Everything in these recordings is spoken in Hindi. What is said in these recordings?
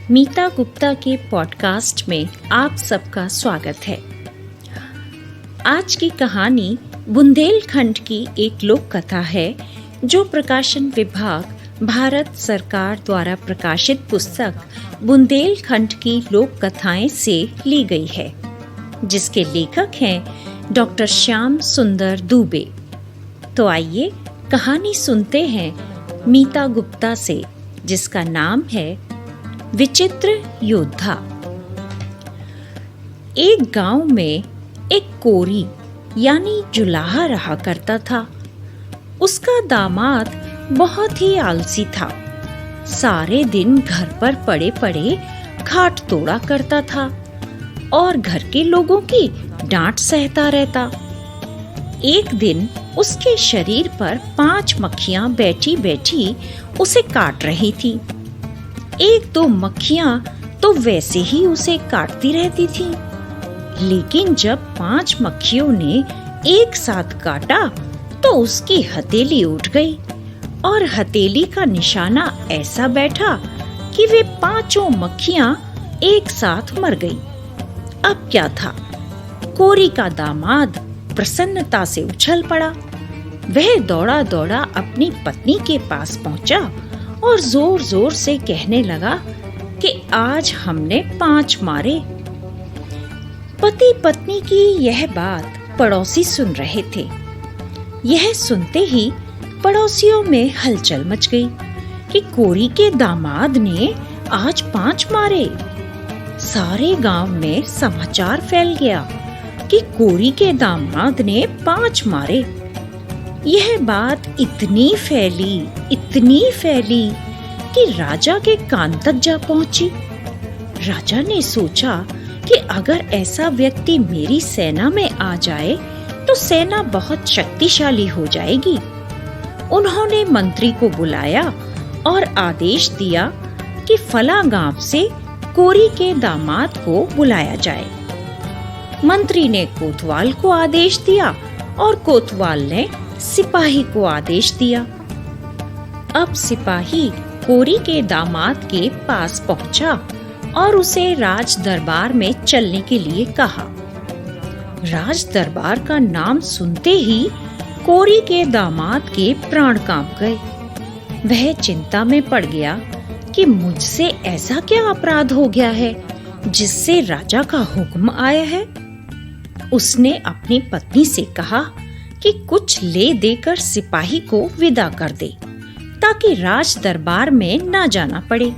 मीता गुप्ता के पॉडकास्ट में आप सबका स्वागत है। आज की कहानी बुंदेलखंड की एक लोक कथा है जो प्रकाशन विभाग भारत सरकार द्वारा प्रकाशित पुस्तक बुंदेलखंड की लोक कथाएं से ली गई है, जिसके लेखक हैं डॉक्टर श्याम सुंदर दुबे। तो आइए कहानी सुनते हैं मीता गुप्ता से, जिसका नाम है विचित्र योद्धा। एक गांव में एक कोरी यानी जुलाहा रहा करता था। उसका दामाद बहुत ही आलसी था। सारे दिन घर पर पड़े पड़े खाट तोड़ा करता था और घर के लोगों की डांट सहता रहता। एक दिन उसके शरीर पर 5 मक्खियां बैठी बैठी उसे काट रही थी। एक दो मक्खियां तो वैसे ही उसे काटती रहती थीं, लेकिन जब 5 मक्खियों ने एक साथ काटा तो उसकी हथेली उठ गई और हथेली का निशाना ऐसा बैठा कि वे 5 मक्खियां एक साथ मर गई। अब क्या था? कोरी का दामाद प्रसन्नता से उछल पड़ा। वह दौड़ा दौड़ा अपनी पत्नी के पास पहुंचा और जोर जोर से कहने लगा कि आज हमने 5 मारे। पति पत्नी की यह बात पड़ोसी सुन रहे थे। यह सुनते ही पड़ोसियों में हलचल मच गई कि कोरी के दामाद ने आज 5 मारे। सारे गांव में समाचार फैल गया कि कोरी के दामाद ने 5 मारे। यह बात इतनी फैली कि राजा के कान तक जा पहुंची। राजा ने सोचा कि अगर ऐसा व्यक्ति मेरी सेना में आ जाए तो सेना बहुत शक्तिशाली हो जाएगी। उन्होंने मंत्री को बुलाया और आदेश दिया कि फला गांव से कोरी के दामाद को बुलाया जाए। मंत्री ने कोतवाल को आदेश दिया और कोतवाल ने सिपाही को आदेश दिया। अब सिपाही कोरी के दामाद के पास पहुंचा और उसे राज दरबार में चलने के लिए कहा। राज दरबार का नाम सुनते ही कोरी के दामाद के प्राण कांप गए। वह चिंता में पड़ गया कि मुझसे ऐसा क्या अपराध हो गया है जिससे राजा का हुक्म आया है। उसने अपनी पत्नी से कहा कि कुछ ले देकर सिपाही को विदा कर दे ताकि राज दरबार में ना जाना पड़े।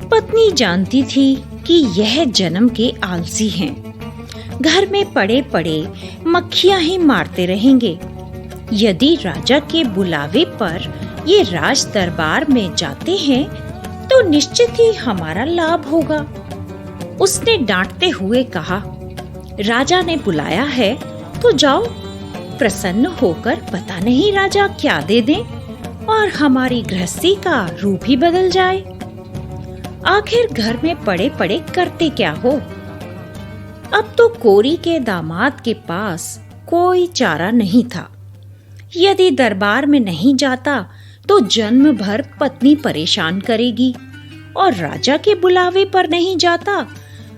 पत्नी जानती थी कि यह जन्म के आलसी हैं। घर में पड़े पड़े मक्खियां ही मारते रहेंगे। यदि राजा के बुलावे पर ये राज दरबार में जाते हैं तो निश्चित ही हमारा लाभ होगा। उसने डांटते हुए कहा, राजा ने बुलाया है तो जाओ। प्रसन्न होकर पता नहीं राजा क्या दे दें और हमारी गृहस्थी का रूप ही बदल जाए। आखिर घर में पड़े पड़े करते क्या हो। अब तो कोरी के दामाद के पास कोई चारा नहीं था। यदि दरबार में नहीं जाता तो जन्म भर पत्नी परेशान करेगी और राजा के बुलावे पर नहीं जाता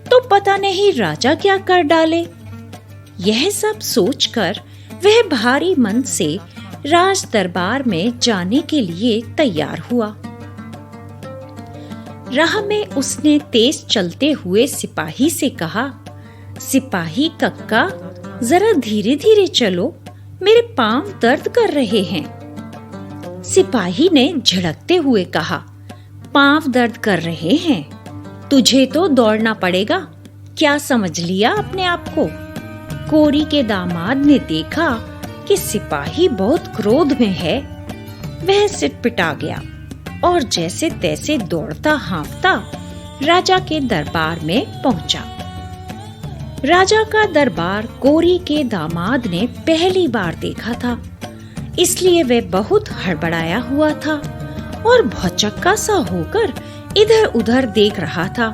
तो पता नहीं राजा क्या कर डाले। यह सब सोचकर वह भारी मन से राज दरबार में जाने के लिए तैयार हुआ। राह में उसने तेज चलते हुए सिपाही से कहा, सिपाही कक्का, जरा धीरे धीरे चलो, मेरे पांव दर्द कर रहे हैं। सिपाही ने झिड़कते हुए कहा, पांव दर्द कर रहे हैं? तुझे तो दौड़ना पड़ेगा। क्या समझ लिया अपने आप को? कोरी के दामाद ने देखा कि सिपाही बहुत क्रोध में है। वह सिटपिटा गया और जैसे तैसे दौड़ता हाँफता राजा के दरबार में पहुंचा। राजा का दरबार कोरी के दामाद ने पहली बार देखा था, इसलिए वह बहुत हड़बड़ाया हुआ था और भौचक्का सा होकर इधर उधर देख रहा था।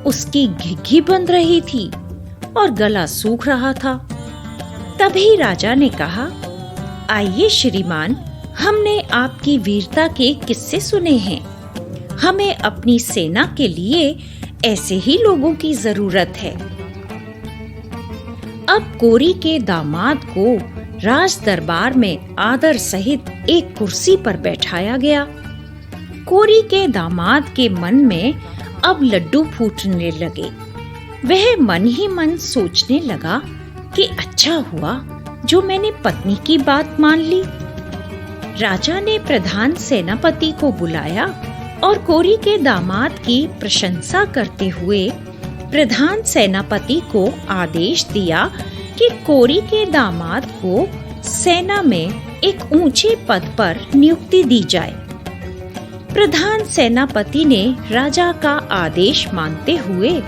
उसकी घिघी बंध रही थी और गला सूख रहा था। तभी राजा ने कहा, आइए श्रीमान, हमने आपकी वीरता के किस्से सुने हैं। हमें अपनी सेना के लिए ऐसे ही लोगों की जरूरत है। अब कोरी के दामाद को राज दरबार में आदर सहित एक कुर्सी पर बैठाया गया। कोरी के दामाद के मन में अब लड्डू फूटने लगे। वह मन ही मन सोचने लगा कि अच्छा हुआ जो मैंने पत्नी की बात मान ली। राजा ने प्रधान सेनापति को बुलाया और कोरी के दामाद की प्रशंसा करते हुए प्रधान सेनापति को आदेश दिया कि कोरी के दामाद को सेना में एक ऊंचे पद पर नियुक्ति दी जाए। प्रधान सेनापति ने राजा का आदेश मानते हुए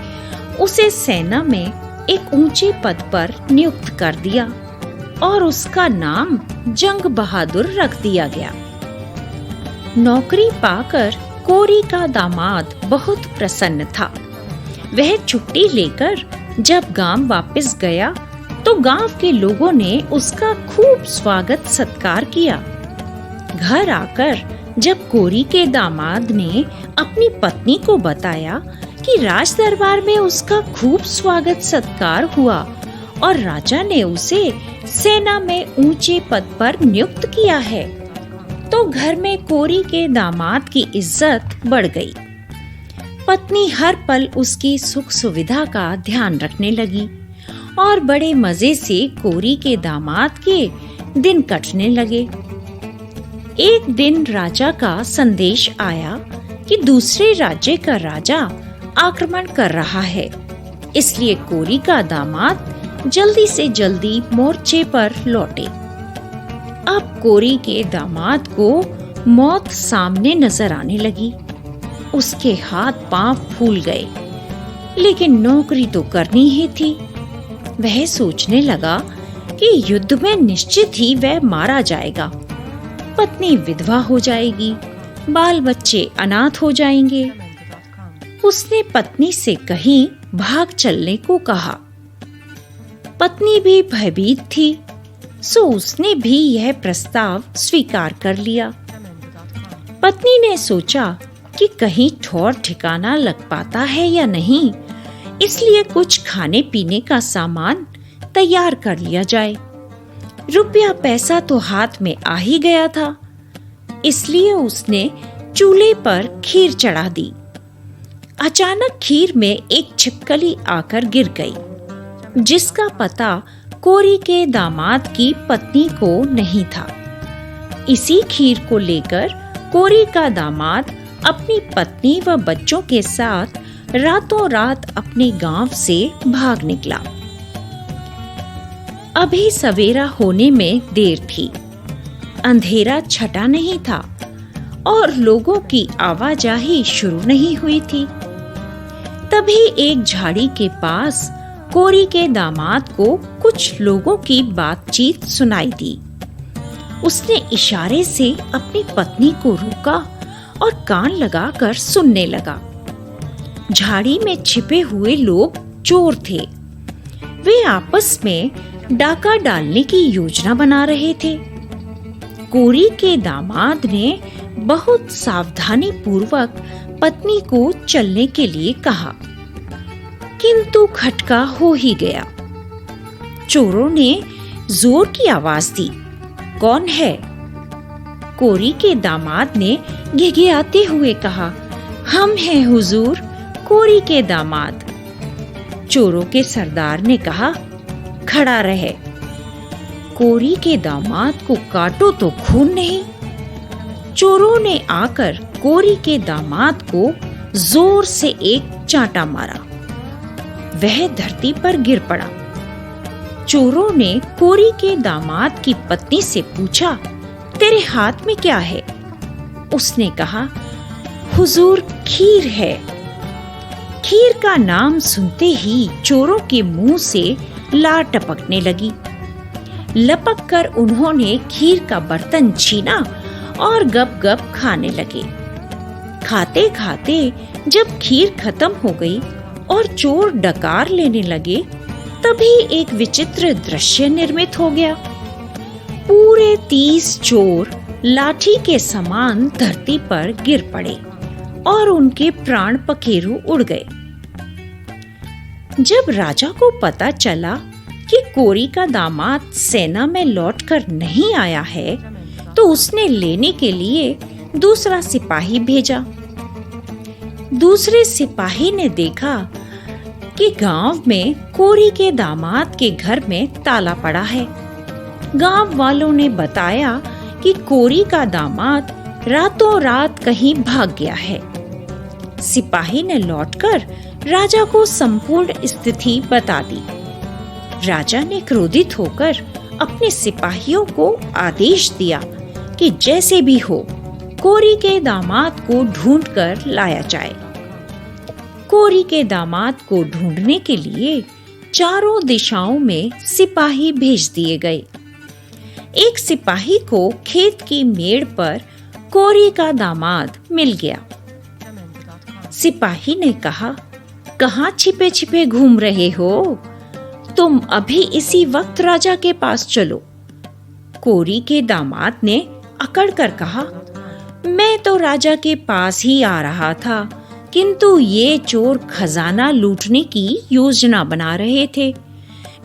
उसे सेना में एक ऊंचे पद पर नियुक्त कर दिया और उसका नाम जंग बहादुर रख दिया गया। नौकरी पाकर कोरी का दामाद बहुत प्रसन्न था। वह छुट्टी लेकर जब गांव वापस गया तो गांव के लोगों ने उसका खूब स्वागत सत्कार किया। घर आकर जब कोरी के दामाद ने अपनी पत्नी को बताया कि राज दरबार में उसका खूब स्वागत सत्कार हुआ और राजा ने उसे सेना में ऊंचे पद पर नियुक्त किया है, तो घर में कोरी के दामाद की इज्जत बढ़ गई। पत्नी हर पल उसकी सुख सुविधा का ध्यान रखने लगी और बड़े मजे से कोरी के दामाद के दिन कटने लगे। एक दिन राजा का संदेश आया कि दूसरे राज्य का राजा आक्रमण कर रहा है, इसलिए कोरी का दामाद जल्दी से जल्दी मोर्चे पर लौटे। अब कोरी के दामाद को मौत सामने नजर आने लगी। उसके हाथ पांव फूल गए, लेकिन नौकरी तो करनी ही थी। वह सोचने लगा कि युद्ध में निश्चित ही वह मारा जाएगा, पत्नी विधवा हो जाएगी, बाल बच्चे अनाथ हो जाएंगे। उसने पत्नी से कहीं भाग चलने को कहा। पत्नी भी भयभीत थी, सो उसने भी यह प्रस्ताव स्वीकार कर लिया। पत्नी ने सोचा कि कहीं ठौर ठिकाना लग पाता है या नहीं, इसलिए कुछ खाने पीने का सामान तैयार कर लिया जाए। रुपया पैसा तो हाथ में आ ही गया था, इसलिए उसने चूल्हे पर खीर चढ़ा दी। अचानक खीर में एक छिपकली आकर गिर गई, जिसका पता कोरी के दामाद की पत्नी को नहीं था। इसी खीर को लेकर कोरी का दामाद अपनी पत्नी व बच्चों के साथ रातों रात अपने गांव से भाग निकला। अभी सवेरा होने में देर थी, अंधेरा छटा नहीं था और लोगों की आवाजाही शुरू नहीं हुई थी। तभी एक झाड़ी के पास कोरी के दामाद को कुछ लोगों की बातचीत सुनाई दी। उसने इशारे से अपनी पत्नी को रोका और कान लगाकर सुनने लगा। झाड़ी में छिपे हुए लोग चोर थे। वे आपस में डाका डालने की योजना बना रहे थे। कोरी के दामाद ने बहुत सावधानी पूर्वक पत्नी को चलने के लिए कहा, किंतु खटका हो ही गया। चोरों ने जोर की आवाज दी, कौन है? कोरी के दामाद ने घिघियाते हुए कहा, हम हैं हुजूर, कोरी के दामाद। चोरों के सरदार ने कहा, खड़ा रहे। कोरी के दामाद को काटो तो खून नहीं। चोरों ने आकर कोरी के दामाद को जोर से एक चांटा मारा। वह धरती पर गिर पड़ा। चोरों ने कोरी के दामाद की पत्नी से पूछा, तेरे हाथ में क्या है? उसने कहा, हुजूर, खीर है। खीर का नाम सुनते ही चोरों के मुंह से लार टपकने लगी। लपक कर उन्होंने खीर का बर्तन छीना और गप गप खाने लगे। खाते खाते जब खीर खत्म हो गई और चोर डकार लेने लगे, तभी एक विचित्र दृश्य निर्मित हो गया। पूरे 30 चोर लाठी के समान धरती पर गिर पड़े और उनके प्राण पखेरु उड़ गए। जब राजा को पता चला कि कोरी का दामाद सेना में लौटकर नहीं आया है, तो उसने लेने के लिए दूसरा सिपाही भेजा। दूसरे सिपाही ने देखा कि गांव में कोरी के दामाद के घर में ताला पड़ा है। गांव वालों ने बताया कि कोरी का दामाद रातों रात कहीं भाग गया है। सिपाही ने लौटकर राजा को संपूर्ण स्थिति बता दी। राजा ने क्रोधित होकर अपने सिपाहियों को आदेश दिया कि जैसे भी हो कोरी के दामाद को ढूंढकर लाया जाए। कोरी के दामाद को ढूंढने के लिए चारों दिशाओं में सिपाही भेज दिए गए। एक सिपाही को खेत की मेड़ पर कोरी का दामाद मिल गया। सिपाही ने कहा, कहाँ छिपे छिपे घूम रहे हो? तुम अभी इसी वक्त राजा के पास चलो। कोरी के दामाद ने अकड़ कर कहा, मैं तो राजा के पास ही आ रहा था, किंतु ये चोर खजाना लूटने की योजना बना रहे थे।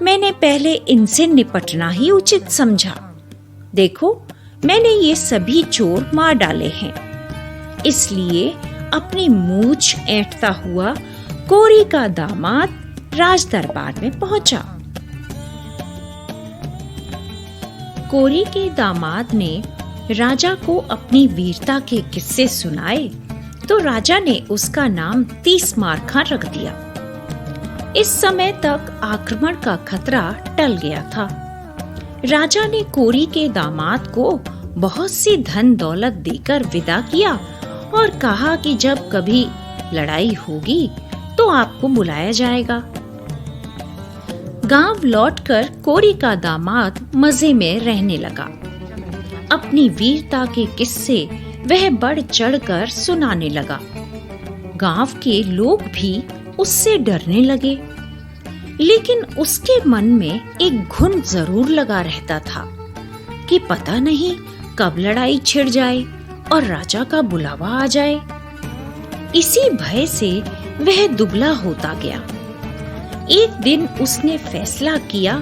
मैंने पहले इनसे निपटना ही उचित समझा। देखो, मैंने ये सभी चोर मार डाले हैं। इसलिए अपनी मूछ ऐंठता हुआ कोरी का दामाद राज दरबार में पहुंचा। कोरी के दामाद ने राजा को अपनी वीरता के किस्से सुनाए तो राजा ने उसका नाम तीसमारखा रख दिया। इस समय तक आक्रमण का खतरा टल गया था। राजा ने कोरी के दामाद को बहुत सी धन दौलत देकर विदा किया और कहा कि जब कभी लड़ाई होगी तो आपको बुलाया जाएगा। गांव लौटकर कोरी का दामाद मजे में रहने लगा। अपनी वीरता के किस्से वह बढ़ चढ़कर सुनाने लगा। गांव के लोग भी उससे डरने लगे, लेकिन उसके मन में एक घुन जरूर लगा रहता था कि पता नहीं कब लड़ाई छिड़ जाए और राजा का बुलावा आ जाए। इसी भय से वह दुबला होता गया। एक दिन उसने फैसला किया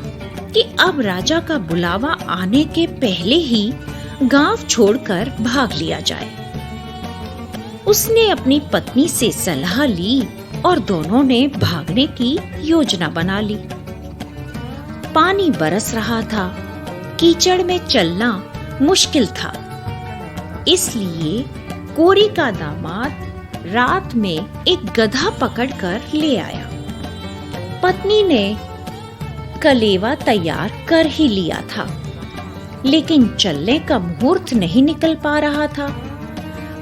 कि अब राजा का बुलावा आने के पहले ही गांव छोड़कर भाग लिया जाए। उसने अपनी पत्नी से सलाह ली और दोनों ने भागने की योजना बना ली। पानी बरस रहा था, कीचड़ में चलना मुश्किल था। इसलिए कोरी का दामाद रात में एक गधा पकड़कर ले आया। पत्नी ने कलेवा तैयार कर ही लिया था, लेकिन चलने का मुहूर्त नहीं निकल पा रहा था।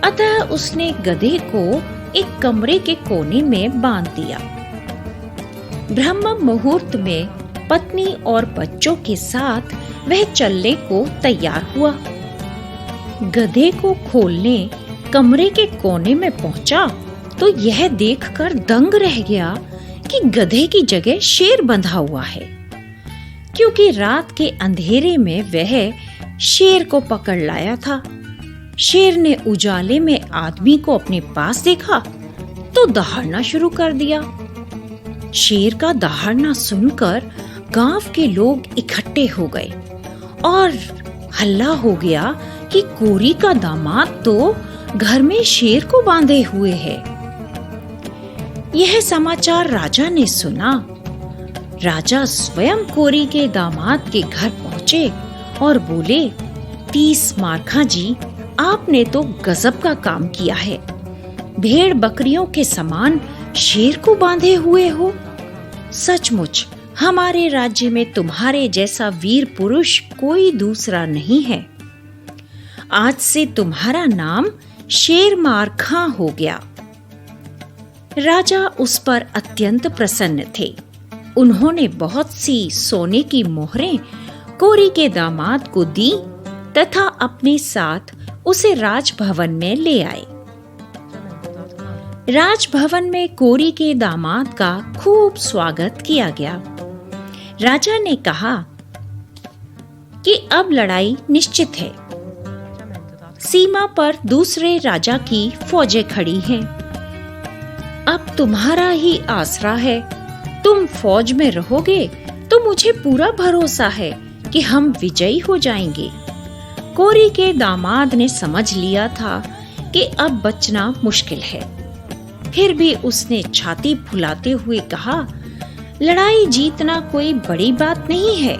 अतः उसने गधे को एक कमरे के कोने में बांध दिया। ब्रह्म मुहूर्त में पत्नी और बच्चों के साथ वह चलने को तैयार हुआ। गधे को खोलने कमरे के कोने में पहुंचा तो यह देखकर दंग रह गया कि गधे की जगह शेर बंधा हुआ है, क्योंकि रात के अंधेरे में वह शेर को पकड़ लाया था। शेर ने उजाले में आदमी को अपने पास देखा तो दहाड़ना शुरू कर दिया। शेर का दहाड़ना सुनकर गांव के लोग इकट्ठे हो गए और हल्ला हो गया कि कोरी का दामाद तो घर में शेर को बांधे हुए है। यह समाचार राजा ने सुना। राजा स्वयं कोरी के दामाद के घर पहुंचे और बोले, तीसमारखा जी, आपने तो गजब का काम किया है। भेड़ बकरियों के समान शेर को बांधे हुए हो। सचमुच हमारे राज्य में तुम्हारे जैसा वीर पुरुष कोई दूसरा नहीं है। आज से तुम्हारा नाम शेरमारखा हो गया। राजा उस पर अत्यंत प्रसन्न थे। उन्होंने बहुत सी सोने की मोहरें कोरी के दामाद को दी तथा अपने साथ उसे राजभवन में ले आए। राजभवन में कोरी के दामाद का खूब स्वागत किया गया। राजा ने कहा कि अब लड़ाई निश्चित है। सीमा पर दूसरे राजा की फौजें खड़ी हैं। अब तुम्हारा ही आसरा है। तुम फौज में रहोगे तो मुझे पूरा भरोसा है कि हम विजयी हो जाएंगे। कोरी के दामाद ने समझ लिया था कि अब बचना मुश्किल है। फिर भी उसने छाती फुलाते हुए कहा, लड़ाई जीतना कोई बड़ी बात नहीं है।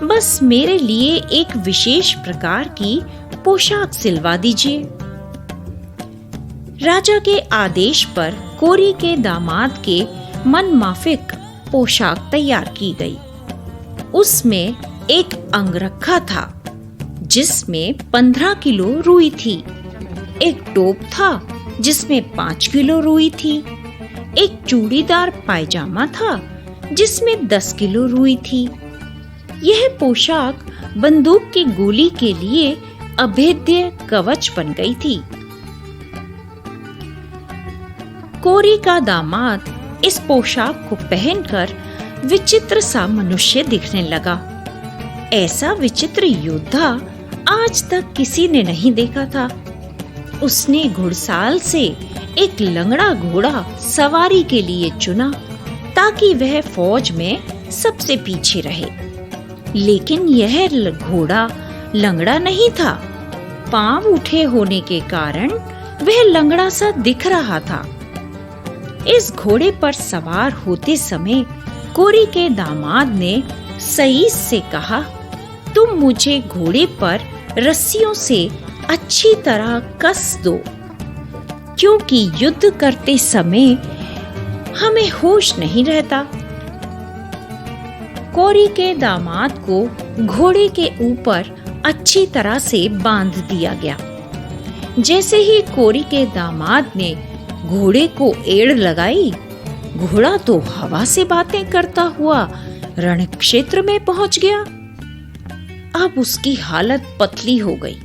बस मेरे लिए एक विशेष प्रकार की पोशाक सिलवा दीजिए। राजा के आदेश पर कोरी के दामाद के मन माफिक पोशाक तैयार की गई। उसमें एक अंगरखा था जिसमें 15 किलो रुई थी, एक टोप था जिसमें 5 किलो रुई थी, एक चूड़ीदार पायजामा था जिसमें 10 किलो रुई थी। यह पोशाक बंदूक की गोली के लिए अभेद्य कवच बन गई थी। कोरी का दामाद इस पोशाक को पहनकर विचित्र सा मनुष्य दिखने लगा। ऐसा विचित्र योद्धा आज तक किसी ने नहीं देखा था। उसने घुड़साल से एक लंगड़ा घोड़ा सवारी के लिए चुना ताकि वह फौज में सबसे पीछे रहे। लेकिन यह घोड़ा लंगड़ा नहीं था। पांव उठे होने के कारण वह लंगड़ा सा दिख रहा था। इस घोड़े पर सवार होते समय कोरी के दामाद ने सईस से कहा, तुम मुझे घोड़े पर रस्सियों से अच्छी तरह कस दो, क्योंकि युद्ध करते समय हमें होश नहीं रहता। कोरी के दामाद को घोड़े के ऊपर अच्छी तरह से बांध दिया गया। जैसे ही कोरी के दामाद ने घोड़े को एड़ लगाई, घोड़ा तो हवा से बातें करता हुआ रण क्षेत्र में पहुंच गया। अब उसकी हालत पतली हो गई।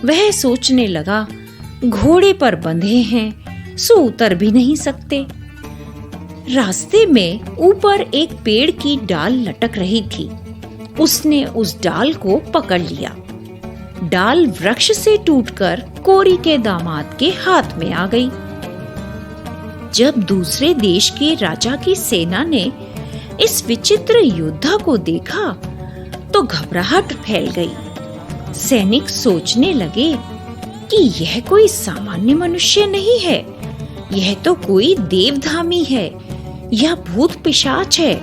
वह सोचने लगा, घोड़े पर बंधे हैं सो उतर भी नहीं सकते। रास्ते में ऊपर एक पेड़ की डाल लटक रही थी। उसने उस डाल को पकड़ लिया। डाल वृक्ष से टूटकर कोरी के दामाद के हाथ में आ गई। जब दूसरे देश के राजा की सेना ने इस विचित्र योद्धा को देखा तो घबराहट फैल गई। सैनिक सोचने लगे कि यह कोई सामान्य मनुष्य नहीं है, यह तो कोई देवधामी है या भूत पिशाच है।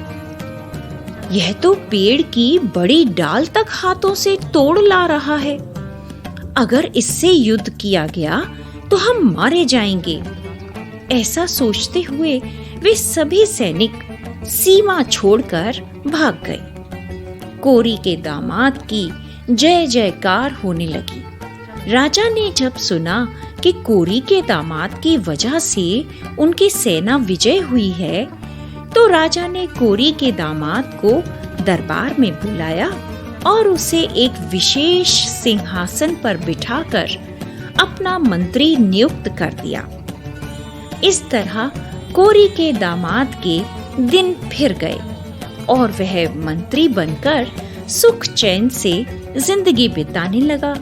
यह तो पेड़ की बड़ी डाल तक हाथों से तोड़ ला रहा है। अगर इससे युद्ध किया गया तो हम मारे जाएंगे। ऐसा सोचते हुए वे सभी सैनिक सीमा छोड़कर भाग गए। कोरी के दामाद की जय जयकार होने लगी। राजा ने जब सुना कि कोरी के दामाद की वजह से उनकी सेना विजय हुई है, तो राजा ने कोरी के दामाद को दरबार में बुलाया और उसे एक विशेष सिंहासन पर बिठाकर अपना मंत्री नियुक्त कर दिया। इस तरह कोरी के दामाद के दिन फिर गए और वह मंत्री बनकर सुख चैन से जिंदगी बिताने लगा।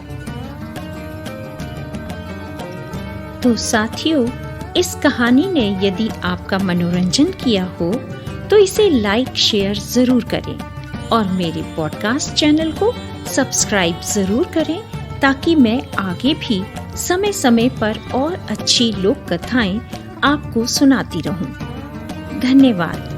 तो साथियों, इस कहानी ने यदि आपका मनोरंजन किया हो तो इसे लाइक शेयर जरूर करें और मेरे पॉडकास्ट चैनल को सब्सक्राइब जरूर करें ताकि मैं आगे भी समय समय पर और अच्छी लोक कथाएं आपको सुनाती रहूं। धन्यवाद।